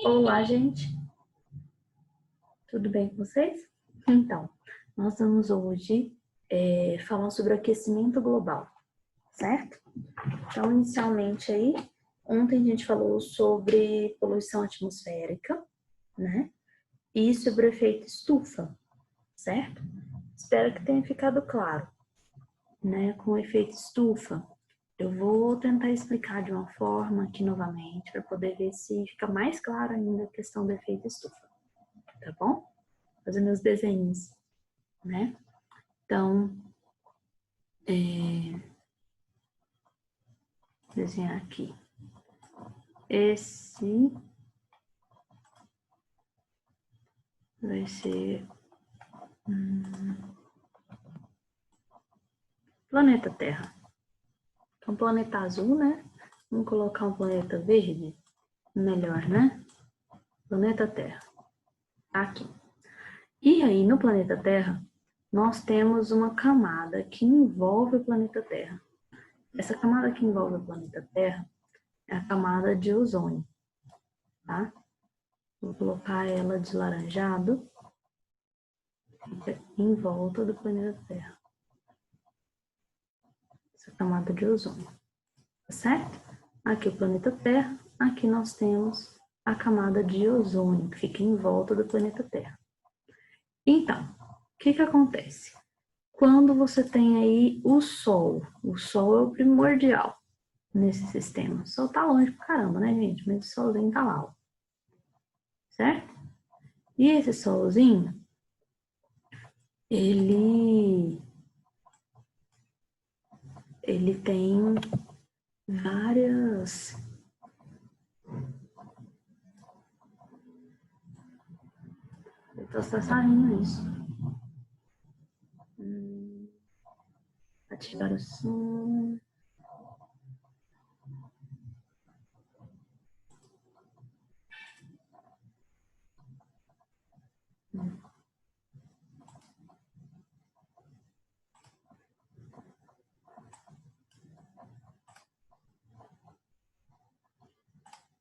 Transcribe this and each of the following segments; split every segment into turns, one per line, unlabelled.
Olá, gente. Tudo bem com vocês? Então, nós vamos hoje falar sobre o aquecimento global, certo? Então, inicialmente aí, ontem a gente falou sobre poluição atmosférica, né? E sobre o efeito estufa, certo? Espero que tenha ficado claro, né? Com o efeito estufa, eu vou tentar explicar de uma forma aqui novamente, para poder ver se fica mais claro ainda a questão do efeito estufa, tá bom? Fazer meus desenhos, né? Então, desenhar aqui. Esse vai ser planeta Terra. Então, planeta azul, né? Vamos colocar um planeta verde? Melhor, né? Planeta Terra. Aqui. E aí, no planeta Terra, nós temos uma camada que envolve o planeta Terra. Essa camada que envolve o planeta Terra é a camada de ozônio, tá? Vou colocar ela de laranjado em volta do planeta Terra. Essa camada de ozônio, tá certo? Aqui o planeta Terra, aqui nós temos a camada de ozônio, que fica em volta do planeta Terra. Então, o que acontece? Quando você tem aí o Sol é o primordial nesse sistema. O Sol tá longe pra caramba, né, gente? Mas o Solzinho tá lá, ó. Certo? E esse Solzinho, ele tem várias... Eu tô saindo isso. Ativar o som.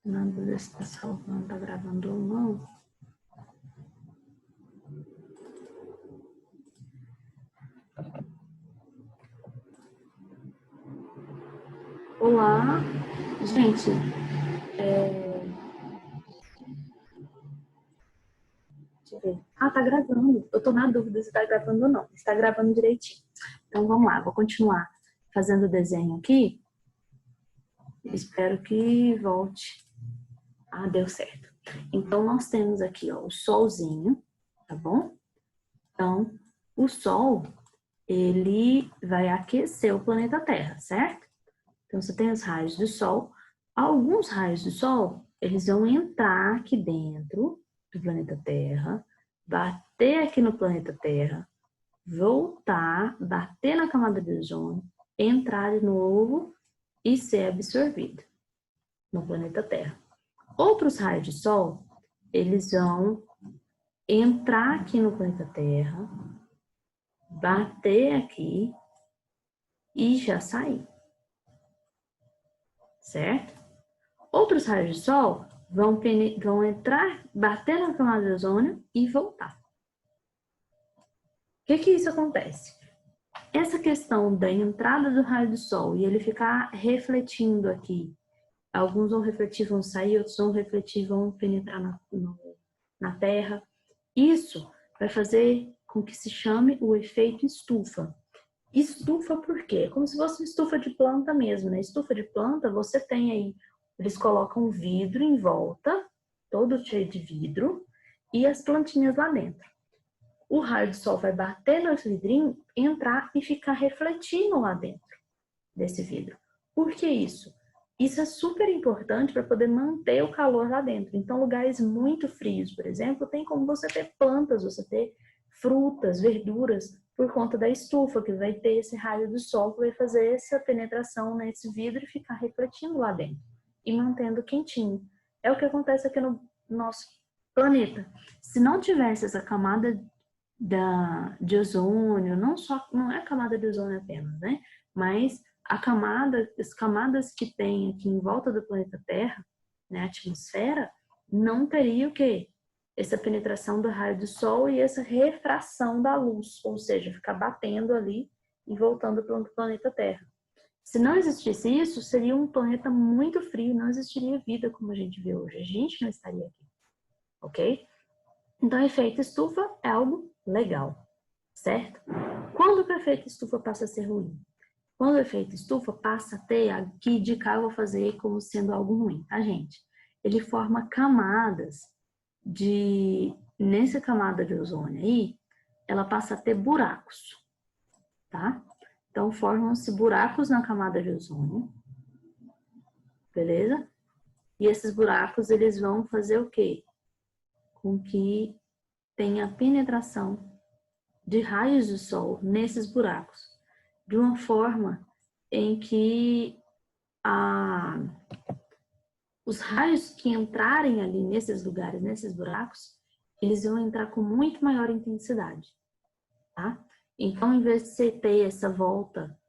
Não dúvida se tá salvando, tá gravando ou não. Olá, gente. Deixa eu ver. Ah, tá gravando. Eu tô na dúvida se tá gravando ou não. Está gravando direitinho. Então vamos lá, vou continuar fazendo o desenho aqui. Espero que volte. Ah, deu certo. Então nós temos aqui, ó, o Solzinho, tá bom? Então, o Sol, ele vai aquecer o planeta Terra, certo? Então você tem os raios do Sol. Alguns raios do Sol, eles vão entrar aqui dentro do planeta Terra, bater aqui no planeta Terra, voltar, bater na camada de ozônio, entrar de novo e ser absorvido no planeta Terra. Outros raios de Sol, eles vão entrar aqui no planeta Terra, bater aqui e já sair. Certo? Outros raios de Sol vão entrar, bater na camada de ozônio e voltar. O que isso acontece? Essa questão da entrada do raio do Sol e ele ficar refletindo aqui, alguns vão refletir, vão sair, outros vão refletir, vão penetrar na Terra. Isso vai fazer com que se chame o efeito estufa. Estufa por quê? Como se fosse uma estufa de planta mesmo, né? Estufa de planta, você tem aí, eles colocam vidro em volta, todo cheio de vidro, e as plantinhas lá dentro. O raio do Sol vai bater nesse vidrinho, entrar e ficar refletindo lá dentro desse vidro. Por que isso? Isso é super importante para poder manter o calor lá dentro. Então, lugares muito frios, por exemplo, tem como você ter plantas, você ter frutas, verduras, por conta da estufa, que vai ter esse raio do Sol, que vai fazer essa penetração nesse vidro e ficar refletindo lá dentro e mantendo quentinho. É o que acontece aqui no nosso planeta. Se não tivesse essa camada de ozônio, não é a camada de ozônio apenas, né? Mas as camadas que tem aqui em volta do planeta Terra, né, a atmosfera, não teria o quê? Essa penetração do raio do sol e essa refração da luz, ou seja, ficar batendo ali e voltando para o planeta Terra. Se não existisse isso, seria um planeta muito frio, não existiria vida como a gente vê hoje. A gente não estaria aqui, ok? Então, efeito estufa é algo legal, certo? Quando o efeito estufa passa a ser ruim? Quando o efeito estufa passa a ter, aqui de cá eu vou fazer como sendo algo ruim, tá, gente? Ele forma camadas nessa camada de ozônio aí, ela passa a ter buracos, tá? Então, formam-se buracos na camada de ozônio, beleza? E esses buracos, eles vão fazer o quê? Com que tenha penetração de raios do sol nesses buracos, de uma forma em que os raios que entrarem ali nesses lugares, nesses buracos, eles vão entrar com muito maior intensidade, tá? Então, em vez de você ter essa volta,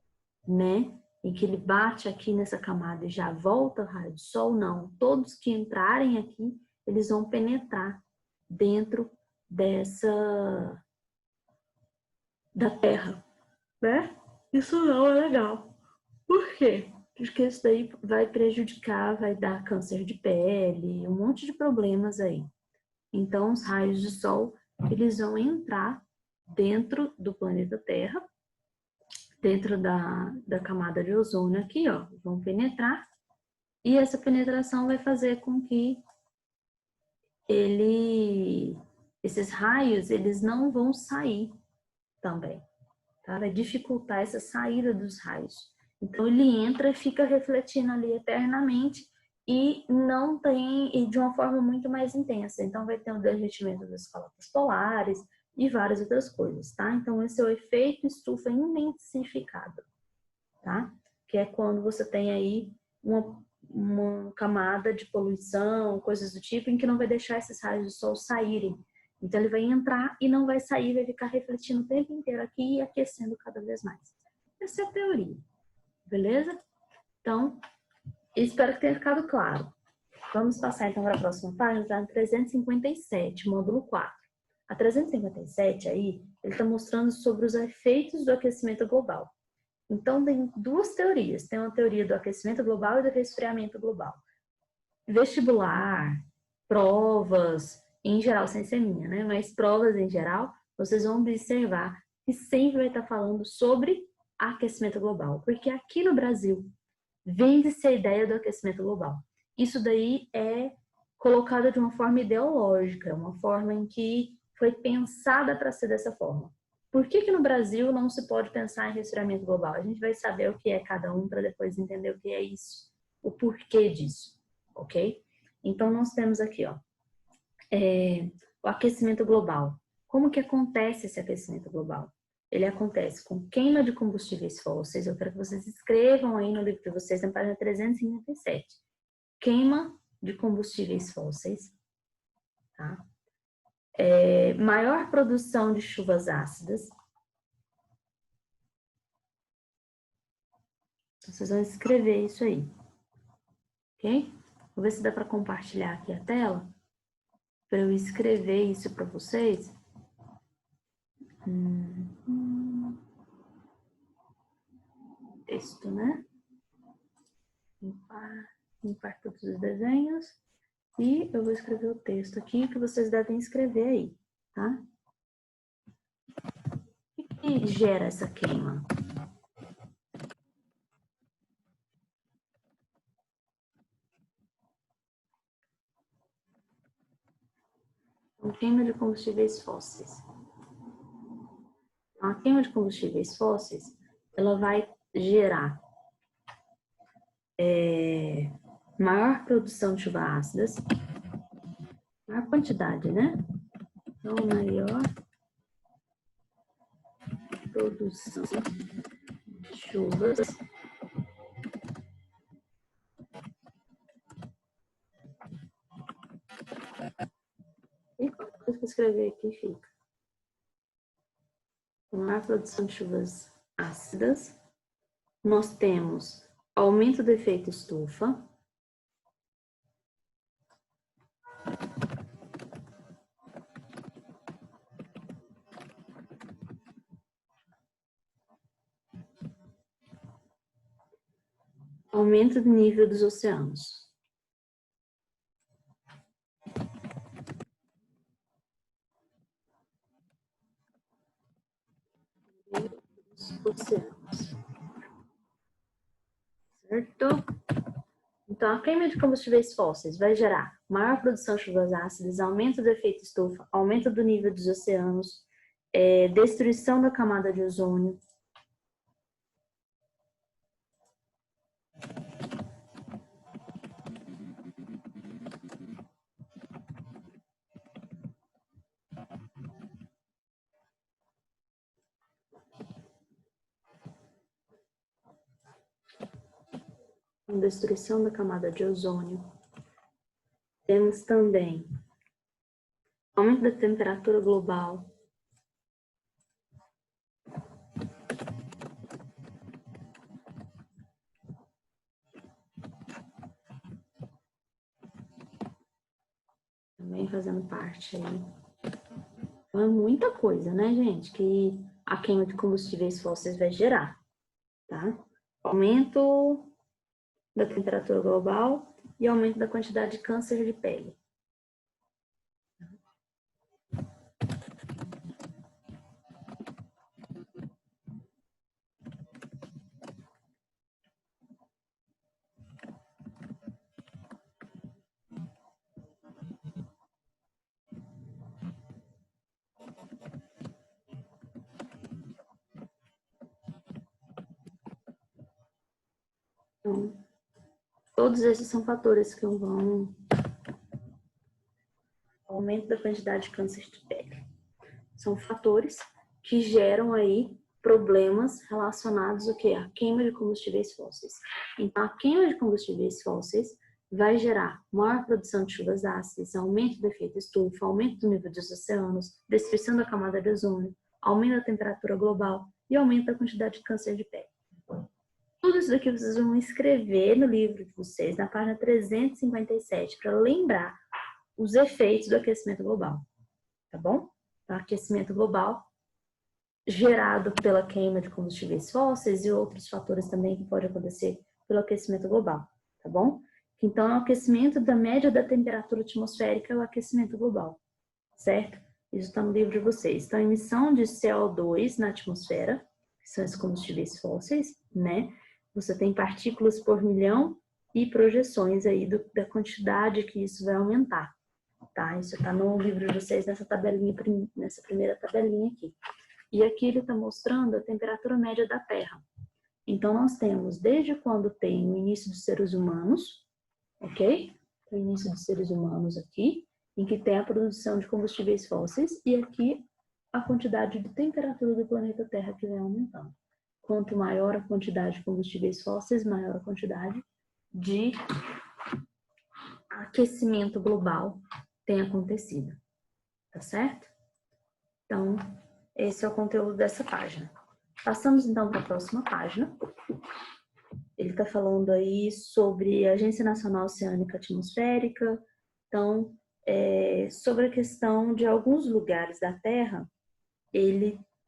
né, em que ele bate aqui nessa camada e já volta o raio do sol, não. Todos que entrarem aqui, eles vão penetrar dentro da Terra, né? Isso não é legal. Por quê? Porque isso daí vai prejudicar, vai dar câncer de pele, um monte de problemas aí. Então, os raios de sol, eles vão entrar dentro do planeta Terra, dentro da camada de ozônio aqui, ó, vão penetrar, e essa penetração vai fazer com que esses raios, eles não vão sair também, tá? Vai dificultar essa saída dos raios. Então, ele entra e fica refletindo ali eternamente e não tem, e de uma forma muito mais intensa. Então, vai ter um derretimento das calotas polares e várias outras coisas, tá? Então, esse é o efeito estufa intensificado, tá? Que é quando você tem aí uma camada de poluição, coisas do tipo, em que não vai deixar esses raios do sol saírem. Então, ele vai entrar e não vai sair, vai ficar refletindo o tempo inteiro aqui e aquecendo cada vez mais. Essa é a teoria, beleza? Então, espero que tenha ficado claro. Vamos passar então para a próxima página, está no 357, módulo 4. A 357 aí, ele está mostrando sobre os efeitos do aquecimento global. Então, tem duas teorias. Tem uma teoria do aquecimento global e do resfriamento global. Vestibular, provas, em geral, sem ser minha, né? Mas provas em geral, vocês vão observar que sempre vai estar falando sobre aquecimento global. Porque aqui no Brasil, vende-se a ideia do aquecimento global. Isso daí é colocado de uma forma ideológica, uma forma em que foi pensada para ser dessa forma. Por que no Brasil não se pode pensar em resfriamento global? A gente vai saber o que é cada um para depois entender o que é isso, o porquê disso, ok? Então, nós temos aqui, ó, o aquecimento global. Como que acontece esse aquecimento global? Ele acontece com queima de combustíveis fósseis. Eu quero que vocês escrevam aí no livro de vocês, na página 357. Queima de combustíveis fósseis, tá? Maior produção de chuvas ácidas. Vocês vão escrever isso aí, ok? Vou ver se dá para compartilhar aqui a tela, para eu escrever isso para vocês. Texto, né? Limpar todos os desenhos. E eu vou escrever o texto aqui que vocês devem escrever aí, tá? O que gera essa queima? Então, queima de combustíveis fósseis. A queima de combustíveis fósseis, ela vai gerar maior produção de chuvas ácidas, maior quantidade, né? Então, maior produção de chuvas e qualquer coisa que eu escrever aqui fica. Maior produção de chuvas ácidas. Nós temos aumento do efeito estufa. Aumento do nível dos oceanos. Oceanos. Certo? Então, a queima de combustíveis fósseis vai gerar maior produção de chuvas ácidas, aumento do efeito estufa, aumento do nível dos oceanos, destruição da camada de ozônio. Destruição da camada de ozônio. Temos também aumento da temperatura global. Também fazendo parte aí. Então, é muita coisa, né, gente, que a queima de combustíveis fósseis vai gerar, tá? Aumento da temperatura global e aumento da quantidade de câncer de pele. Então, todos esses são fatores que vão aumento da quantidade de câncer de pele. São fatores que geram aí problemas relacionados ao quê? À queima de combustíveis fósseis. Então, a queima de combustíveis fósseis vai gerar maior produção de chuvas ácidas, aumento do efeito estufa, aumento do nível dos oceanos, destruição da camada de ozônio, aumento da temperatura global e aumento da quantidade de câncer de pele. Tudo isso daqui vocês vão escrever no livro de vocês, na página 357, para lembrar os efeitos do aquecimento global, tá bom? O aquecimento global gerado pela queima de combustíveis fósseis e outros fatores também que podem acontecer pelo aquecimento global, tá bom? Então, o aquecimento da média da temperatura atmosférica é o aquecimento global, certo? Isso está no livro de vocês. Então, a emissão de CO2 na atmosfera, que são os combustíveis fósseis, né? Você tem partículas por milhão e projeções aí da quantidade que isso vai aumentar, tá? Isso está no livro de vocês, nessa tabelinha, nessa primeira tabelinha aqui. E aqui ele está mostrando a temperatura média da Terra. Então, nós temos desde quando tem o início dos seres humanos, ok? O início dos seres humanos aqui, em que tem a produção de combustíveis fósseis, e aqui a quantidade de temperatura do planeta Terra que vai aumentando. Quanto maior a quantidade de combustíveis fósseis, maior a quantidade de aquecimento global tem acontecido, tá certo? Então, esse é o conteúdo dessa página. Passamos então para a próxima página. Ele está falando aí sobre a Agência Nacional Oceânica Atmosférica. Então, sobre a questão de alguns lugares da Terra,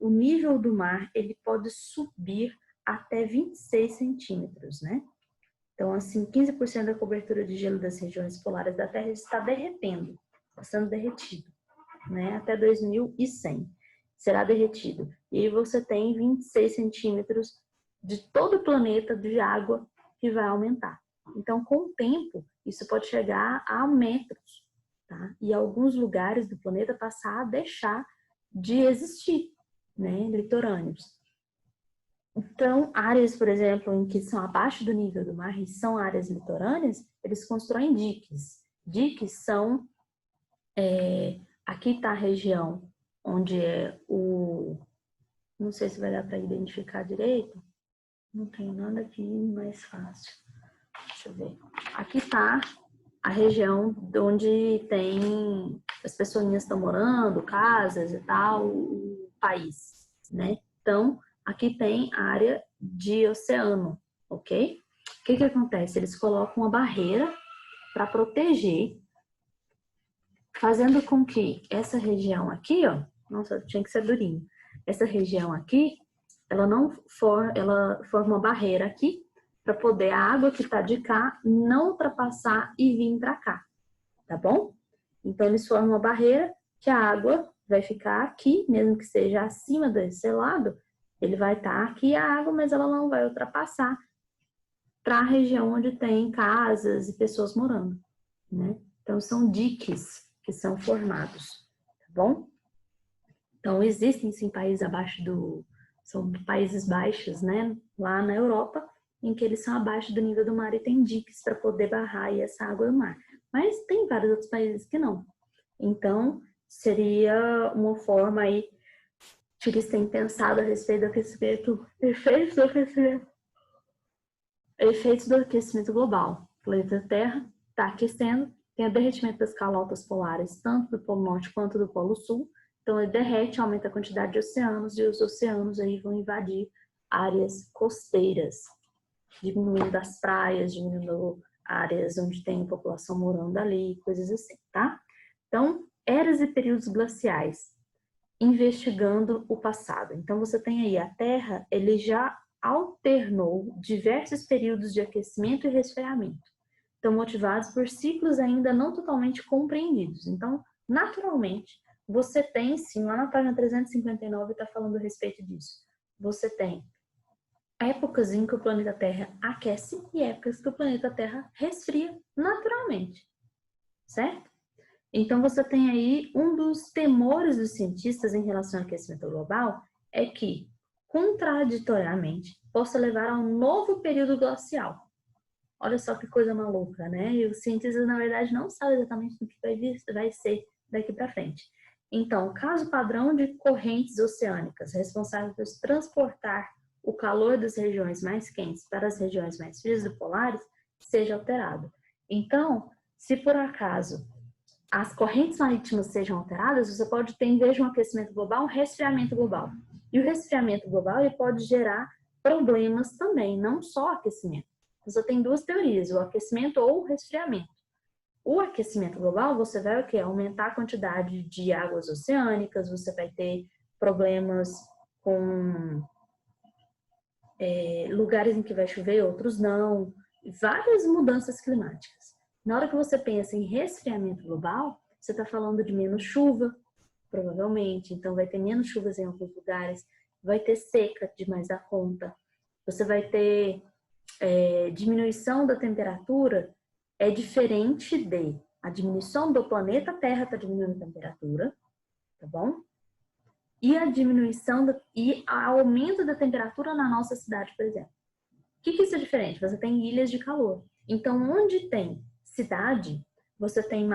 o nível do mar ele pode subir até 26 centímetros, né? Então, assim, 15% da cobertura de gelo das regiões polares da Terra está derretendo, está sendo derretido, né? Até 2100 será derretido. E aí você tem 26 centímetros de todo o planeta de água que vai aumentar. Então, com o tempo, isso pode chegar a metros, tá? E alguns lugares do planeta passar a deixar de existir, né? Litorâneos. Então, áreas, por exemplo, em que são abaixo do nível do mar e são áreas litorâneas, eles constroem diques. Diques são... aqui está a região onde é o... Não sei se vai dar para identificar direito. Não tem nada aqui mais fácil. Deixa eu ver. Aqui está a região onde tem... As pessoinhas estão morando, casas e tal, o país, né? Então, aqui tem área de oceano, ok? O que acontece? Eles colocam uma barreira para proteger, fazendo com que essa região aqui, ó, nossa, tinha que ser durinho. Essa região aqui, ela forma uma barreira aqui para poder a água que está de cá não ultrapassar e vir para cá, tá bom? Então, eles formam uma barreira que a água vai ficar aqui, mesmo que seja acima desse lado, ele vai estar aqui a água, mas ela não vai ultrapassar para a região onde tem casas e pessoas morando, né? Então, são diques que são formados, tá bom? Então, existem sim países abaixo do... São países baixos, né? Lá na Europa, em que eles são abaixo do nível do mar e tem diques para poder barrar aí essa água do mar. Mas tem vários outros países que não. Então, seria uma forma aí que eles têm pensado a respeito do aquecimento, efeitos do aquecimento global. O planeta Terra está aquecendo, tem o derretimento das calotas polares, tanto do Polo Norte quanto do Polo Sul. Então, ele derrete, aumenta a quantidade de oceanos, e os oceanos aí vão invadir áreas costeiras, diminuindo as praias, diminuindo áreas onde tem população morando ali, coisas assim, tá? Então, eras e períodos glaciais, investigando o passado. Então, você tem aí a Terra, ele já alternou diversos períodos de aquecimento e resfriamento. Então, motivados por ciclos ainda não totalmente compreendidos. Então, naturalmente, você tem, sim, lá na página 359 está falando a respeito disso. Você tem épocas em que o planeta Terra aquece e épocas que o planeta Terra resfria naturalmente, certo? Então, você tem aí um dos temores dos cientistas em relação ao aquecimento global é que, contraditoriamente, possa levar a um novo período glacial. Olha só que coisa maluca, né? E os cientistas, na verdade, não sabem exatamente o que vai ser daqui para frente. Então, caso padrão de correntes oceânicas responsável por transportar o calor das regiões mais quentes para as regiões mais frias do polares seja alterado. Então, se por acaso as correntes marítimas sejam alteradas, você pode ter, em vez de um aquecimento global, um resfriamento global. E o resfriamento global ele pode gerar problemas também, não só aquecimento. Você tem duas teorias, o aquecimento ou o resfriamento. O aquecimento global, você vai o quê? Aumentar a quantidade de águas oceânicas, você vai ter problemas com lugares em que vai chover, outros não, várias mudanças climáticas. Na hora que você pensa em resfriamento global, você está falando de menos chuva, provavelmente, então vai ter menos chuvas em alguns lugares, vai ter seca demais da conta, você vai ter diminuição da temperatura, é diferente de a diminuição do planeta Terra está diminuindo a temperatura, tá bom? E a diminuição e o aumento da temperatura na nossa cidade, por exemplo. O que isso é diferente? Você tem ilhas de calor. Então, onde tem cidade, você tem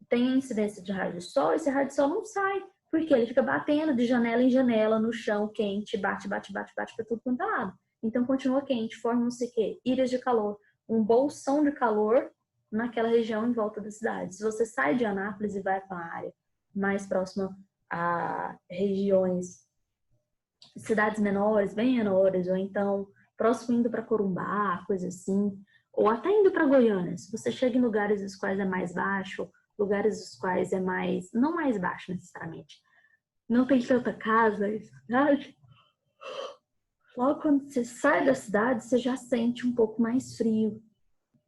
tem incidência de raio de sol, esse raio de sol não sai, porque ele fica batendo de janela em janela, no chão, quente, bate para tudo quanto é lado. Então, continua quente, formam-se o quê? Ilhas de calor, um bolsão de calor naquela região em volta da cidade. Se você sai de Anápolis e vai para uma área mais próxima a regiões, cidades menores, bem menores, ou então próximo indo para Corumbá, coisa assim, ou até indo para Goiânia. Se você chega em lugares dos quais é mais baixo, lugares dos quais é mais, não mais baixo necessariamente, não tem tanta casa na cidade, logo quando você sai da cidade, você já sente um pouco mais frio,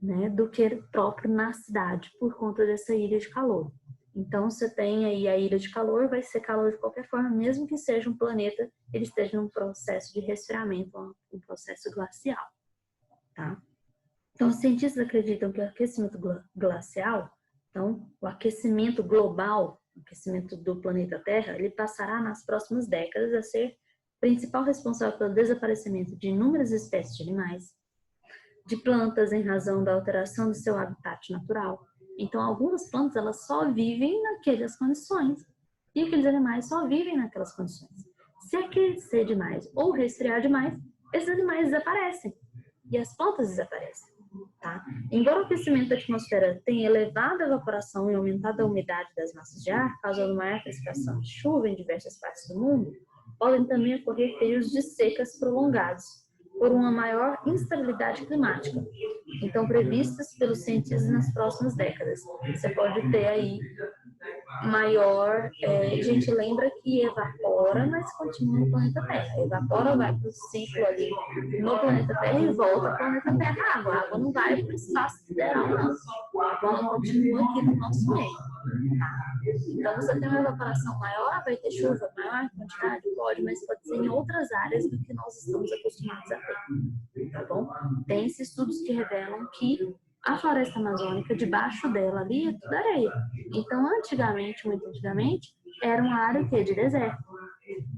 né, do que próprio na cidade, por conta dessa ilha de calor. Então, você tem aí a ilha de calor, vai ser calor de qualquer forma, mesmo que seja um planeta, ele esteja num processo de resfriamento, um processo glacial, tá? Então, os cientistas acreditam que o aquecimento glacial, então, o aquecimento global, o aquecimento do planeta Terra, ele passará nas próximas décadas a ser principal responsável pelo desaparecimento de inúmeras espécies de animais, de plantas em razão da alteração do seu habitat natural. Então, algumas plantas elas só vivem naquelas condições e aqueles animais só vivem naquelas condições. Se aquecer demais ou resfriar demais, esses animais desaparecem e as plantas desaparecem. Tá? Embora o aquecimento da atmosfera tenha elevado a evaporação e aumentado a umidade das massas de ar, causando maior precipitação de chuva em diversas partes do mundo, podem também ocorrer períodos de secas prolongados, por uma maior instabilidade climática, então previstas pelos cientistas nas próximas décadas. Você pode ter aí maior, a gente lembra que evapora, mas continua no planeta Terra. Evapora, vai para o ciclo ali no planeta Terra e volta para o planeta Terra. A água não vai para o espaço sideral, não. A água ela continua aqui no nosso meio. Tá? Então, você tem uma evaporação maior, vai ter chuva maior quantidade? Pode, mas pode ser em outras áreas do que nós estamos acostumados a ter. Tá bom? Tem esses estudos que revelam que a floresta amazônica, debaixo dela ali, é tudo areia. Então, antigamente, muito antigamente, era uma área de deserto.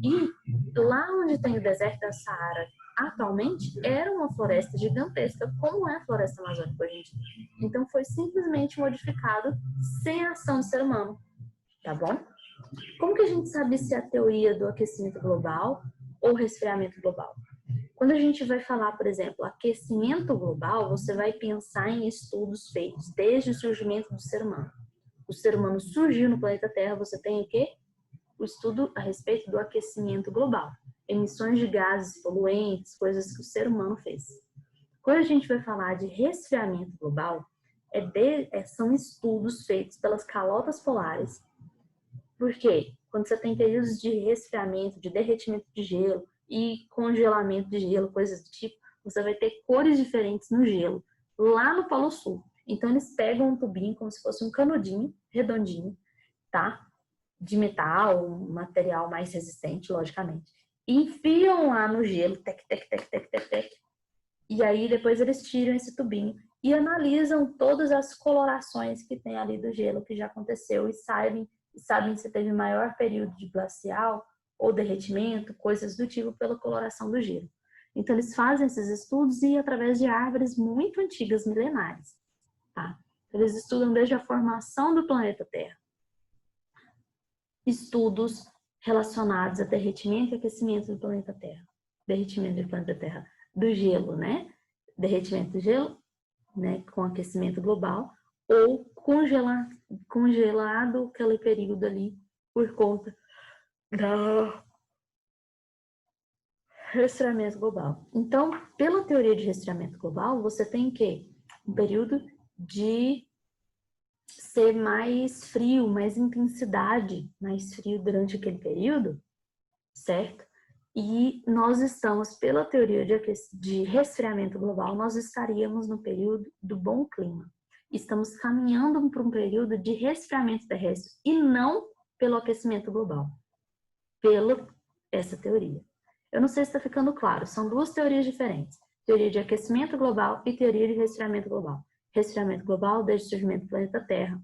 E lá onde tem o deserto da Saara, atualmente, era uma floresta gigantesca, como é a floresta amazônica hoje em dia. Então, foi simplesmente modificado sem a ação do ser humano. Tá bom? Como que a gente sabe se é a teoria do aquecimento global ou resfriamento global? Quando a gente vai falar, por exemplo, aquecimento global, você vai pensar em estudos feitos desde o surgimento do ser humano. O ser humano surgiu no planeta Terra, você tem o quê? O estudo a respeito do aquecimento global. Emissões de gases poluentes, coisas que o ser humano fez. Quando a gente vai falar de resfriamento global, são estudos feitos pelas calotas polares. Por quê? Quando você tem períodos de resfriamento, de derretimento de gelo e congelamento de gelo, coisas do tipo, você vai ter cores diferentes no gelo, lá no Polo Sul. Então, eles pegam um tubinho como se fosse um canudinho, redondinho, tá? De metal, um material mais resistente, logicamente. E enfiam lá no gelo, tec, tec, tec, tec, tec, tec. E aí, depois eles tiram esse tubinho e analisam todas as colorações que tem ali do gelo que já aconteceu e sabem se teve maior período de glacial ou derretimento, coisas do tipo, pela coloração do gelo. Então, eles fazem esses estudos e através de árvores muito antigas, milenares. Tá? Eles estudam desde a formação do planeta Terra. Estudos relacionados a derretimento e aquecimento do planeta Terra. Derretimento do planeta Terra, do gelo, né? Derretimento do gelo, né? Com aquecimento global, ou congelado aquele período ali por conta do resfriamento global. Então, pela teoria de resfriamento global, você tem que um período de ser mais frio, mais intensidade, mais frio durante aquele período, certo? E nós estamos, pela teoria de resfriamento global, nós estaríamos no período do bom clima. Estamos caminhando para um período de resfriamento terrestre e não pelo aquecimento global, pela essa teoria. Eu não sei se está ficando claro, são duas teorias diferentes. Teoria de aquecimento global e teoria de resfriamento global. Resfriamento global desde o surgimento do planeta Terra.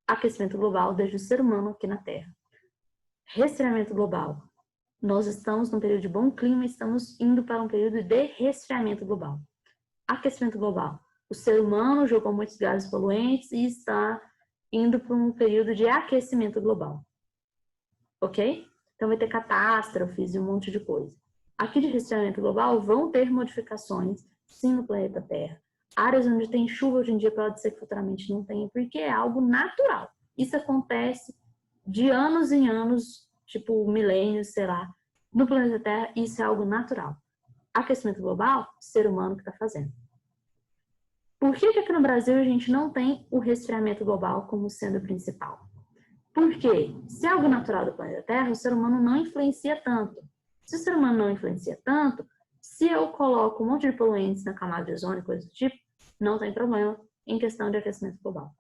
Aquecimento global desde o ser humano aqui na Terra. Resfriamento global. Nós estamos num período de bom clima e estamos indo para um período de resfriamento global. Aquecimento global. O ser humano jogou muitos gases poluentes e está indo para um período de aquecimento global. Ok? Então vai ter catástrofes e um monte de coisa. Aqui de resfriamento global vão ter modificações, sim, no planeta Terra. Áreas onde tem chuva hoje em dia pode ser que futuramente não tenha, porque é algo natural. Isso acontece de anos em anos, tipo milênios, sei lá. No planeta Terra, isso é algo natural. Aquecimento global, ser humano que está fazendo. Por que aqui no Brasil a gente não tem o resfriamento global como sendo o principal? Porque se é algo natural do planeta Terra, o ser humano não influencia tanto. Se o ser humano não influencia tanto, se eu coloco um monte de poluentes na camada de ozônio, coisa do tipo, não tem problema em questão de aquecimento global.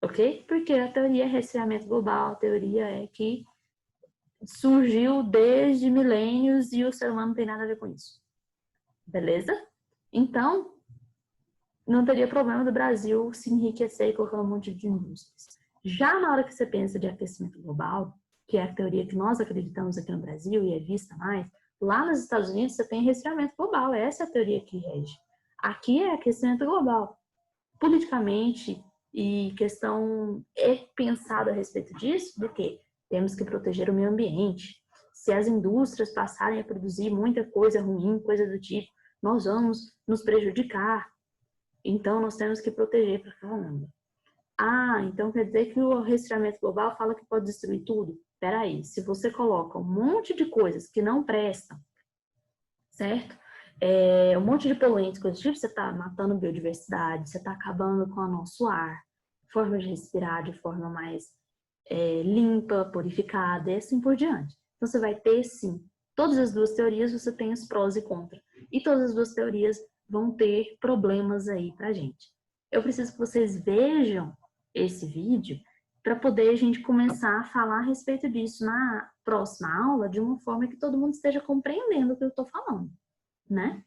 Ok? Porque a teoria é resfriamento global, a teoria é que surgiu desde milênios e o ser humano não tem nada a ver com isso. Beleza? Então, não teria problema do Brasil se enriquecer e colocar um monte de indústrias. Já na hora que você pensa de aquecimento global, que é a teoria que nós acreditamos aqui no Brasil e é vista mais, lá nos Estados Unidos você tem resfriamento global, essa é a teoria que rege. Aqui é aquecimento global. Politicamente e questão é pensada a respeito disso, do que temos que proteger o meio ambiente. Se as indústrias passarem a produzir muita coisa ruim, coisa do tipo, nós vamos nos prejudicar. Então, nós temos que proteger para caramba. Ah, então quer dizer que o resfriamento global fala que pode destruir tudo? Peraí, se você coloca um monte de coisas que não prestam, certo? Um monte de poluentes, coisas tipo, você está matando biodiversidade, você está acabando com o nosso ar, forma de respirar de forma mais limpa, purificada e assim por diante. Então, você vai ter, sim, todas as duas teorias, você tem os prós e contras. E todas as duas teorias vão ter problemas aí pra gente. Eu preciso que vocês vejam esse vídeo para poder a gente começar a falar a respeito disso na próxima aula de uma forma que todo mundo esteja compreendendo o que eu estou falando, né?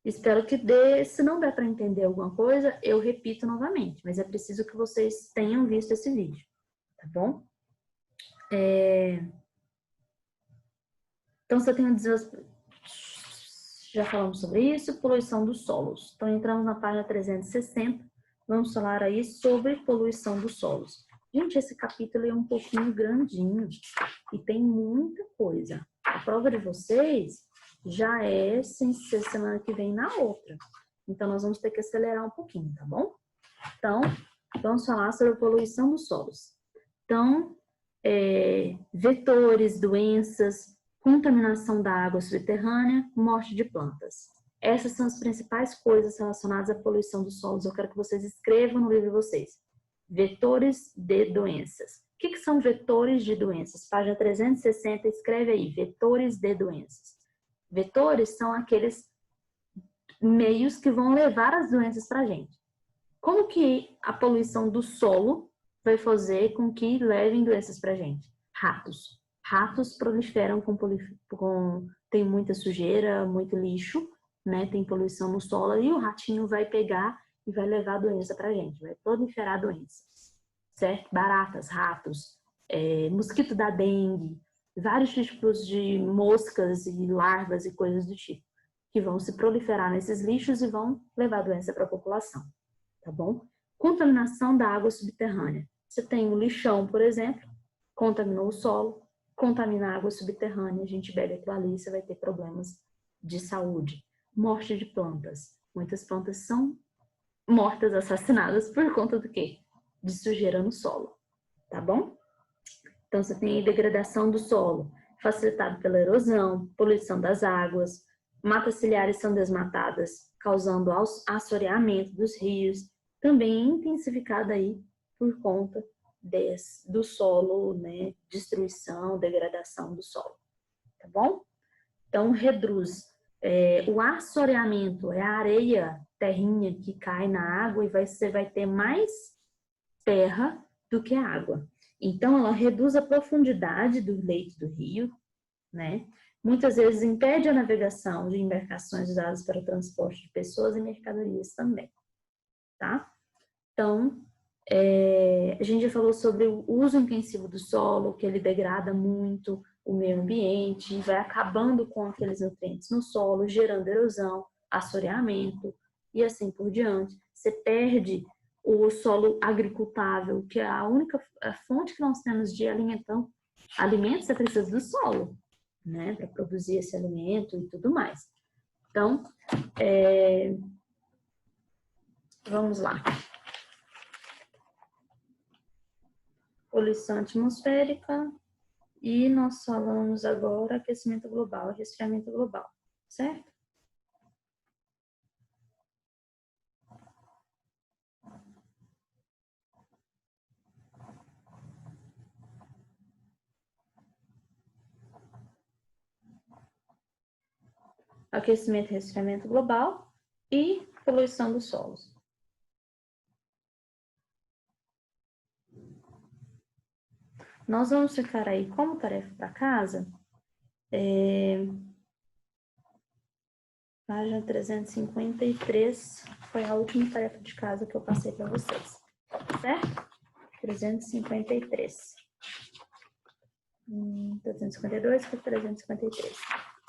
Espero que dê. Se não der para entender alguma coisa, eu repito novamente, mas é preciso que vocês tenham visto esse vídeo, tá bom? Então, você tem a dizer... Já falamos sobre isso, poluição dos solos. Então, entramos na página 360, vamos falar aí sobre poluição dos solos. Gente, esse capítulo é um pouquinho grandinho e tem muita coisa. A prova de vocês já é sem ser semana que vem na outra. Então, nós vamos ter que acelerar um pouquinho, tá bom? Então, vamos falar sobre a poluição dos solos. Então, vetores, doenças, contaminação da água subterrânea, morte de plantas. Essas são as principais coisas relacionadas à poluição dos solos. Eu quero que vocês escrevam no livro de vocês. Vetores de doenças. O que são vetores de doenças? Página 360, escreve aí, vetores de doenças. Vetores são aqueles meios que vão levar as doenças para a gente. Como que a poluição do solo vai fazer com que levem doenças para a gente? Ratos. Ratos proliferam tem muita sujeira, muito lixo, né? Tem poluição no solo e o ratinho vai pegar e vai levar a doença para a gente, vai proliferar a doença, certo? Baratas, ratos, mosquito da dengue, vários tipos de moscas e larvas e coisas do tipo, que vão se proliferar nesses lixos e vão levar a doença para a população, tá bom? Contaminação da água subterrânea. Você tem um lixão, por exemplo, contaminou o solo, contamina a água subterrânea, a gente bebe aquilo ali, você vai ter problemas de saúde. Morte de plantas. Muitas plantas são mortas, assassinadas por conta do quê? De sujeira no solo, tá bom? Então, você tem degradação do solo, facilitado pela erosão, poluição das águas, matas ciliares são desmatadas, causando assoreamento dos rios, também intensificada aí por conta do solo, né, destruição, degradação do solo, tá bom? Então, reduz. O assoreamento é a areia, terrinha que cai na água e você vai ter mais terra do que água. Então, ela reduz a profundidade do leito do rio, né? Muitas vezes impede a navegação de embarcações usadas para o transporte de pessoas e mercadorias também, tá? Então, a gente já falou sobre o uso intensivo do solo, que ele degrada muito o meio ambiente, vai acabando com aqueles nutrientes no solo, gerando erosão, assoreamento e assim por diante. Você perde o solo agricultável, que é a única fonte que nós temos de alimento. Alimento, você precisa do solo, né, para produzir esse alimento e tudo mais. Então, vamos lá. Poluição atmosférica e nós falamos agora aquecimento global e resfriamento global, certo? Aquecimento e resfriamento global e poluição dos solos. Nós vamos ficar aí como tarefa para casa, página 353, foi a última tarefa de casa que eu passei para vocês, certo? 353. 352 para 353.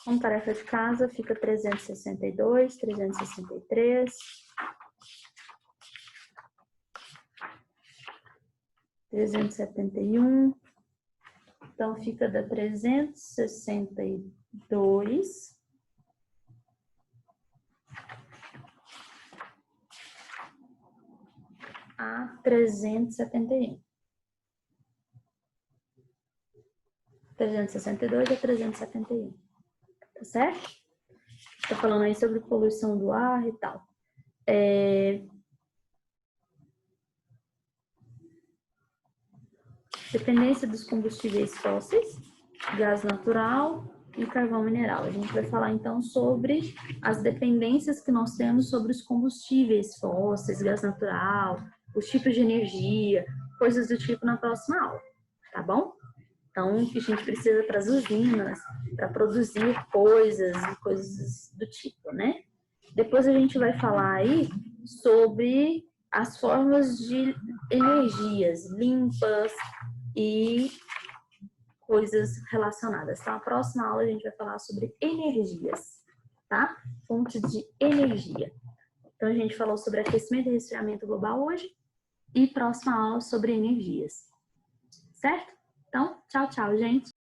Como tarefa de casa, fica 362, 363, 371. Então, fica da 362 a 371. 362 a 371. Tá certo? Tá falando aí sobre poluição do ar e tal. Dependência dos combustíveis fósseis, gás natural e carvão mineral. A gente vai falar então sobre as dependências que nós temos sobre os combustíveis fósseis, gás natural, os tipos de energia, coisas do tipo na próxima aula, tá bom? Então, que a gente precisa para as usinas, para produzir coisas e coisas do tipo, né? Depois a gente vai falar aí sobre as formas de energias limpas e coisas relacionadas. Então, a próxima aula a gente vai falar sobre energias, tá? Fontes de energia. Então, a gente falou sobre aquecimento e resfriamento global hoje e próxima aula sobre energias. Certo? Então, tchau, tchau, gente.